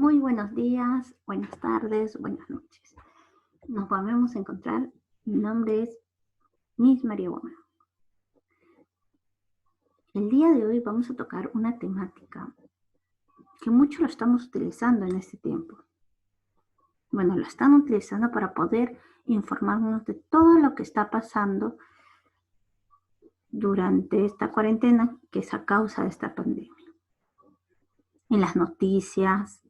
Muy buenos días, buenas tardes, buenas noches. Nos volvemos a encontrar. Mi nombre es Miss María Guamán. El día de hoy vamos a tocar una temática que mucho lo estamos utilizando en este tiempo. Bueno, lo están utilizando para poder informarnos de todo lo que está pasando durante esta cuarentena, que es a causa de esta pandemia. En las noticias,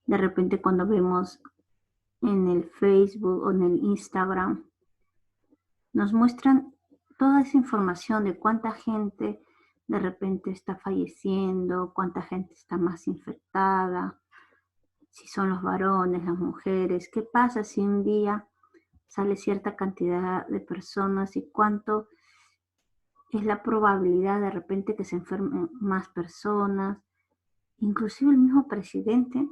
de repente cuando vemos en el Facebook o en el Instagram, nos muestran toda esa información de cuánta gente de repente está falleciendo, cuánta gente está más infectada, si son los varones, las mujeres, qué pasa si un día sale cierta cantidad de personas y cuánto es la probabilidad de repente que se enfermen más personas. Inclusive el mismo presidente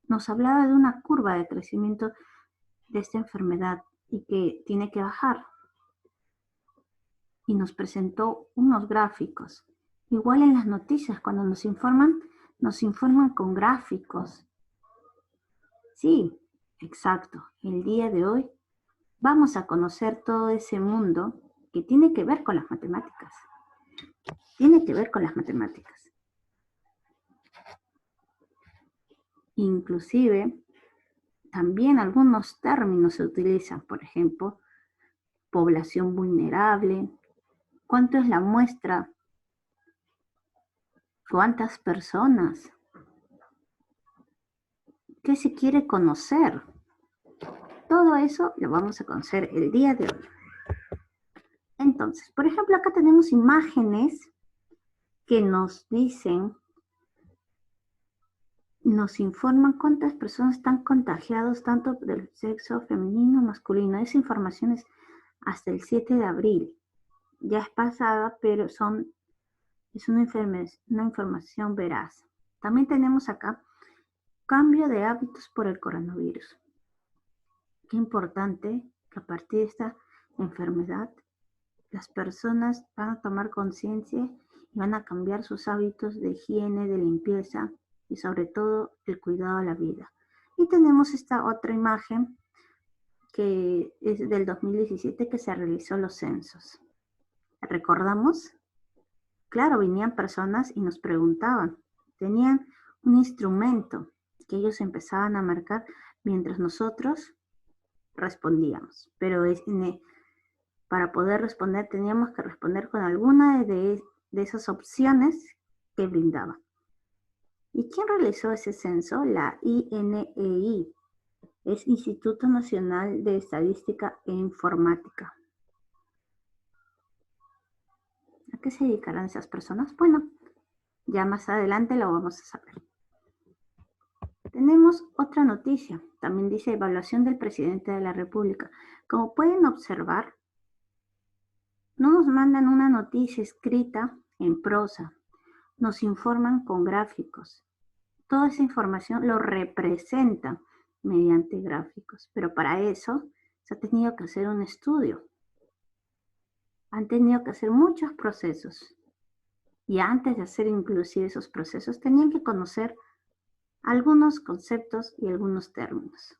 nos hablaba de una curva de crecimiento de esta enfermedad y que tiene que bajar. Y nos presentó unos gráficos. Igual en las noticias, cuando nos informan con gráficos. Sí, exacto. El día de hoy vamos a conocer todo ese mundo que tiene que ver con las matemáticas. Tiene que ver con las matemáticas. Inclusive, también algunos términos se utilizan, por ejemplo, población vulnerable, cuánto es la muestra, cuántas personas, qué se quiere conocer. Todo eso lo vamos a conocer el día de hoy. Entonces, por ejemplo, acá tenemos imágenes que nos dicen, nos informan cuántas personas están contagiadas tanto del sexo femenino o masculino. Esa información es hasta el 7 de abril. Ya es pasada, pero es una información veraz. También tenemos acá cambio de hábitos por el coronavirus. Qué importante que a partir de esta enfermedad las personas van a tomar conciencia y van a cambiar sus hábitos de higiene, de limpieza y sobre todo el cuidado de la vida. Y tenemos esta otra imagen que es del 2017 que se realizó los censos. ¿Recordamos? Claro, venían personas y nos preguntaban. Tenían un instrumento que ellos empezaban a marcar mientras nosotros respondíamos. Pero para poder responder teníamos que responder con alguna de esas opciones que brindaban. ¿Y quién realizó ese censo? La INEI, es Instituto Nacional de Estadística e Informática. ¿A qué se dedicarán esas personas? Bueno, ya más adelante lo vamos a saber. Tenemos otra noticia, también dice evaluación del presidente de la República. Como pueden observar, no nos mandan una noticia escrita en prosa, nos informan con gráficos. Toda esa información lo representan mediante gráficos, pero para eso se ha tenido que hacer un estudio. Han tenido que hacer muchos procesos y antes de hacer inclusive esos procesos tenían que conocer algunos conceptos y algunos términos.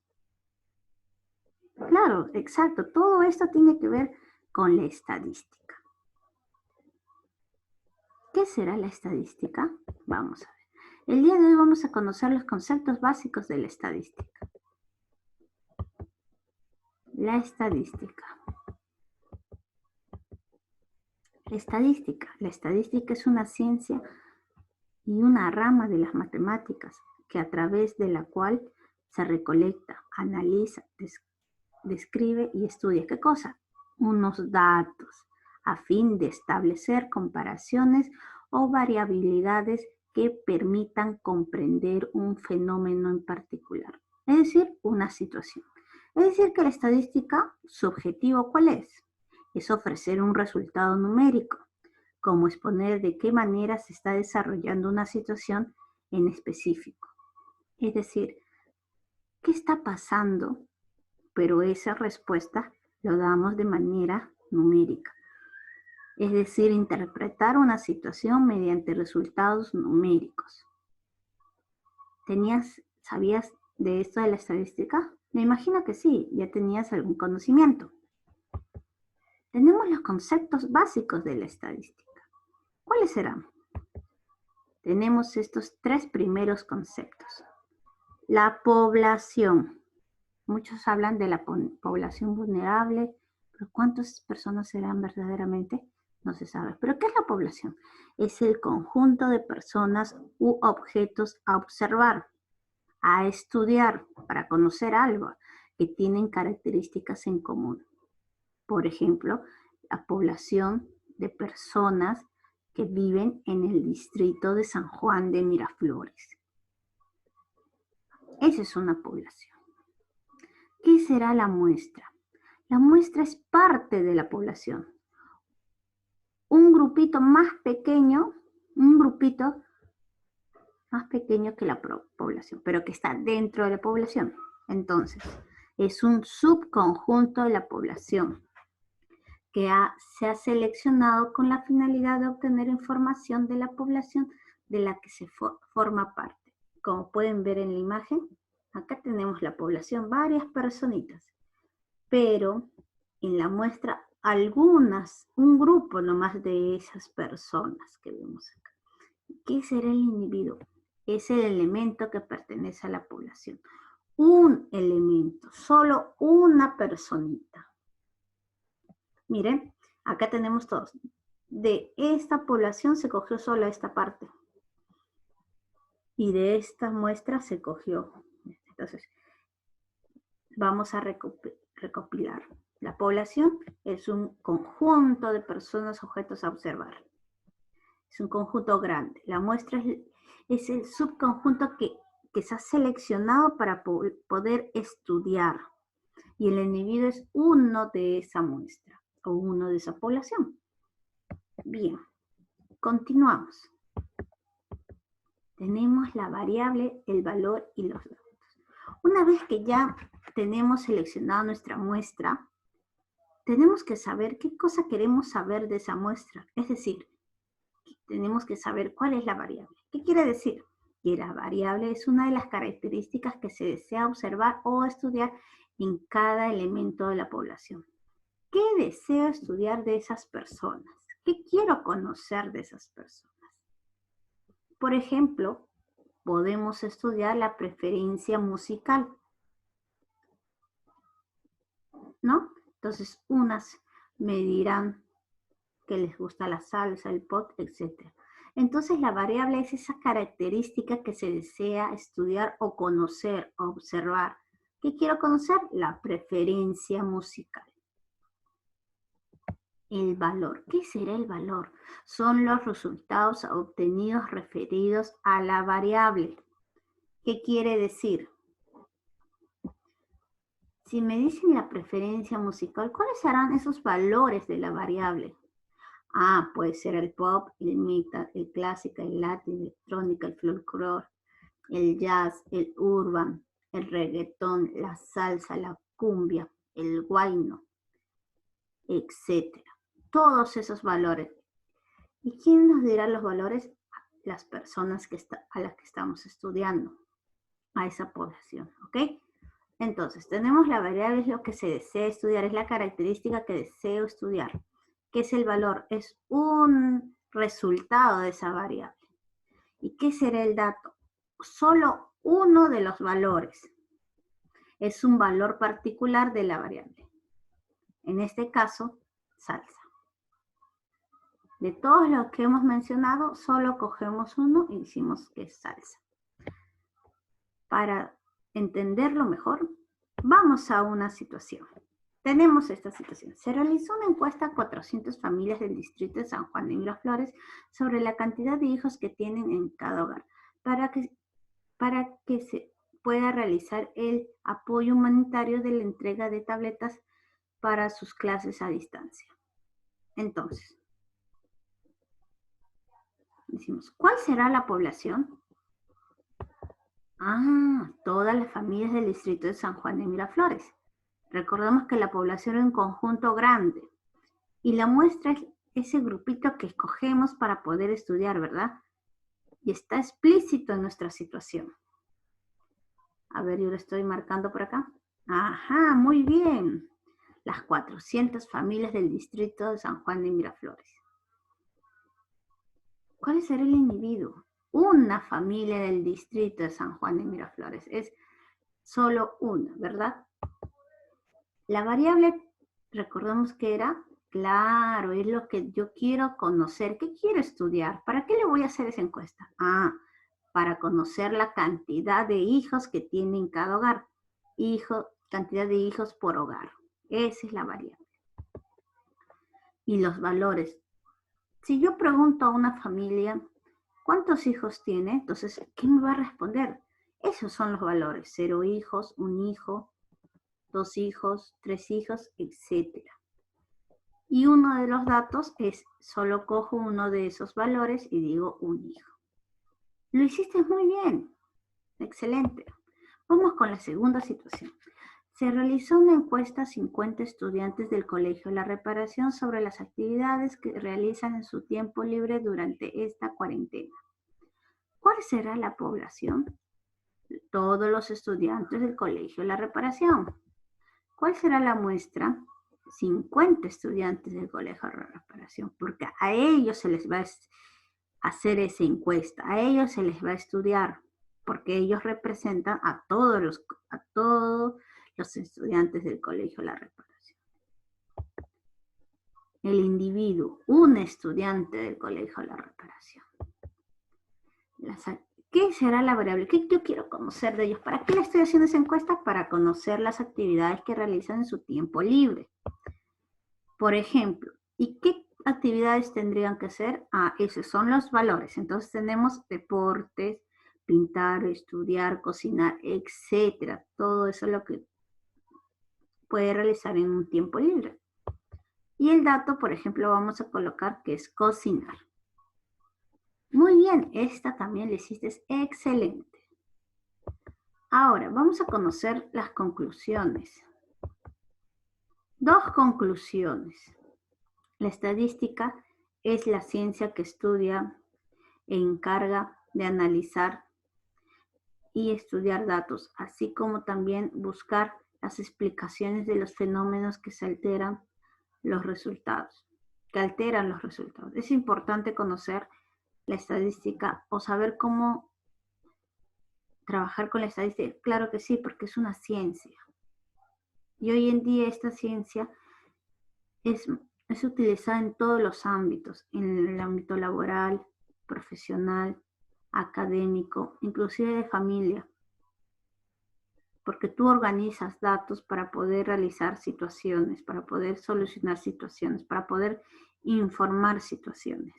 Claro, exacto, todo esto tiene que ver con la estadística. ¿Qué será la estadística? Vamos a ver. El día de hoy vamos a conocer los conceptos básicos de la estadística. La estadística. La estadística es una ciencia y una rama de las matemáticas que a través de la cual se recolecta, analiza, describe y estudia. ¿Qué cosa? Unos datos a fin de establecer comparaciones o variabilidades que permitan comprender un fenómeno en particular, es decir, una situación. Es decir, que la estadística, su objetivo, ¿cuál es? Es ofrecer un resultado numérico, como exponer de qué manera se está desarrollando una situación en específico. Es decir, ¿qué está pasando? Pero esa respuesta lo damos de manera numérica. Es decir, interpretar una situación mediante resultados numéricos. ¿Sabías de esto de la estadística? Me imagino que sí, ya tenías algún conocimiento. Tenemos los conceptos básicos de la estadística. ¿Cuáles serán? Tenemos estos tres primeros conceptos. La población. Muchos hablan de la población vulnerable, pero ¿cuántas personas serán verdaderamente? No se sabe. ¿Pero qué es la población? Es el conjunto de personas u objetos a observar, a estudiar, para conocer algo, que tienen características en común. Por ejemplo, la población de personas que viven en el distrito de San Juan de Miraflores. Esa es una población. ¿Qué será la muestra? La muestra es parte de la población. Un grupito más pequeño que la población, pero que está dentro de la población. Entonces, es un subconjunto de la población que se ha seleccionado con la finalidad de obtener información de la población de la que se forma parte. Como pueden ver en la imagen, acá tenemos la población, varias personitas, pero en la muestra un grupo nomás de esas personas que vemos acá. ¿Qué será el individuo? Es el elemento que pertenece a la población. Un elemento, solo una personita. Miren, acá tenemos todos. De esta población se cogió solo esta parte. Y de esta muestra se cogió. Entonces, vamos a recopilar. La población es un conjunto de personas, objetos a observar. Es un conjunto grande. La muestra es el subconjunto que se ha seleccionado para poder estudiar. Y el individuo es uno de esa muestra o uno de esa población. Bien, continuamos. Tenemos la variable, el valor y los datos. Una vez que ya tenemos seleccionado nuestra muestra, tenemos que saber qué cosa queremos saber de esa muestra. Es decir, tenemos que saber cuál es la variable. ¿Qué quiere decir? Que la variable es una de las características que se desea observar o estudiar en cada elemento de la población. ¿Qué deseo estudiar de esas personas? ¿Qué quiero conocer de esas personas? Por ejemplo, podemos estudiar la preferencia musical, ¿no? Entonces, unas me dirán que les gusta la salsa, el pop, etc. Entonces, la variable es esa característica que se desea estudiar o conocer, o observar. ¿Qué quiero conocer? La preferencia musical. El valor. ¿Qué será el valor? Son los resultados obtenidos referidos a la variable. ¿Qué quiere decir? Si me dicen la preferencia musical, ¿cuáles serán esos valores de la variable? Ah, puede ser el pop, el metal, el clásico, el latin, el electrónica, el folclore, el jazz, el urban, el reggaetón, la salsa, la cumbia, el guayno, etc. Todos esos valores. ¿Y quién nos dirá los valores? Las personas a las que estamos estudiando, a esa población, ¿ok? Entonces, tenemos la variable, es lo que se desea estudiar, es la característica que deseo estudiar. ¿Qué es el valor? Es un resultado de esa variable. ¿Y qué será el dato? Solo uno de los valores. Es un valor particular de la variable. En este caso, salsa. De todos los que hemos mencionado, solo cogemos uno y decimos que es salsa. Para entenderlo mejor, vamos a una situación. Tenemos esta situación. Se realizó una encuesta a 400 familias del distrito de San Juan de Miraflores sobre la cantidad de hijos que tienen en cada hogar para que se pueda realizar el apoyo humanitario de la entrega de tabletas para sus clases a distancia. Entonces, decimos, ¿cuál será la población? Ah, todas las familias del distrito de San Juan de Miraflores. Recordemos que la población es un conjunto grande y la muestra es ese grupito que escogemos para poder estudiar, ¿verdad? Y está explícito en nuestra situación. A ver, yo lo estoy marcando por acá. Ajá, muy bien. Las 400 familias del distrito de San Juan de Miraflores. ¿Cuál será el individuo? Una familia del distrito de San Juan de Miraflores. Es solo una, ¿verdad? La variable, recordemos que era, claro, es lo que yo quiero conocer. ¿Qué quiero estudiar? ¿Para qué le voy a hacer esa encuesta? Para conocer la cantidad de hijos que tiene cada hogar. Cantidad de hijos por hogar. Esa es la variable. Y los valores. Si yo pregunto a una familia, ¿cuántos hijos tiene? Entonces, ¿qué me va a responder? Esos son los valores. 0 hijos, 1 hijo, 2 hijos, 3 hijos, etc. Y uno de los datos es, solo cojo uno de esos valores y digo 1 hijo. Lo hiciste muy bien. Excelente. Vamos con la segunda situación. Se realizó una encuesta a 50 estudiantes del Colegio La Reparación sobre las actividades que realizan en su tiempo libre durante esta cuarentena. ¿Cuál será la población? Todos los estudiantes del Colegio La Reparación. ¿Cuál será la muestra? 50 estudiantes del Colegio La Reparación, porque a ellos se les va a hacer esa encuesta, a ellos se les va a estudiar, porque ellos representan a todos los estudiantes del Colegio La Reparación. El individuo, un estudiante del Colegio La Reparación. ¿Qué será la variable? ¿Qué yo quiero conocer de ellos? ¿Para qué le estoy haciendo esa encuesta? Para conocer las actividades que realizan en su tiempo libre. Por ejemplo, ¿y qué actividades tendrían que hacer? Esos son los valores. Entonces tenemos deportes, pintar, estudiar, cocinar, etc. Todo eso es lo que puede realizar en un tiempo libre. Y el dato, por ejemplo, vamos a colocar que es cocinar. Muy bien, esta también la hiciste excelente. Ahora, vamos a conocer las conclusiones. 2 conclusiones. La estadística es la ciencia que estudia e encarga de analizar y estudiar datos, así como también buscar las explicaciones de los fenómenos que alteran los resultados. Es importante conocer la estadística o saber cómo trabajar con la estadística. Claro que sí, porque es una ciencia. Y hoy en día esta ciencia es utilizada en todos los ámbitos, en el ámbito laboral, profesional, académico, inclusive de familia, porque tú organizas datos para poder realizar situaciones, para poder solucionar situaciones, para poder informar situaciones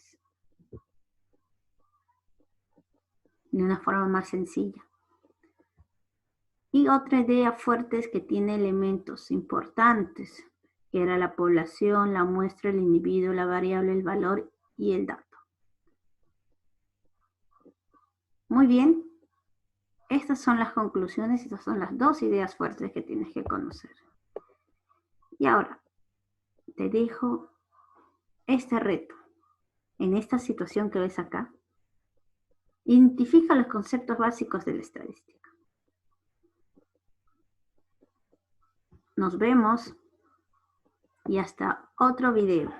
de una forma más sencilla. Y otra idea fuerte es que tiene elementos importantes, que era la población, la muestra, el individuo, la variable, el valor y el dato. Muy bien, estas son las conclusiones, estas son las 2 ideas fuertes que tienes que conocer. Y ahora, te dejo este reto. En esta situación que ves acá, identifica los conceptos básicos de la estadística. Nos vemos y hasta otro video.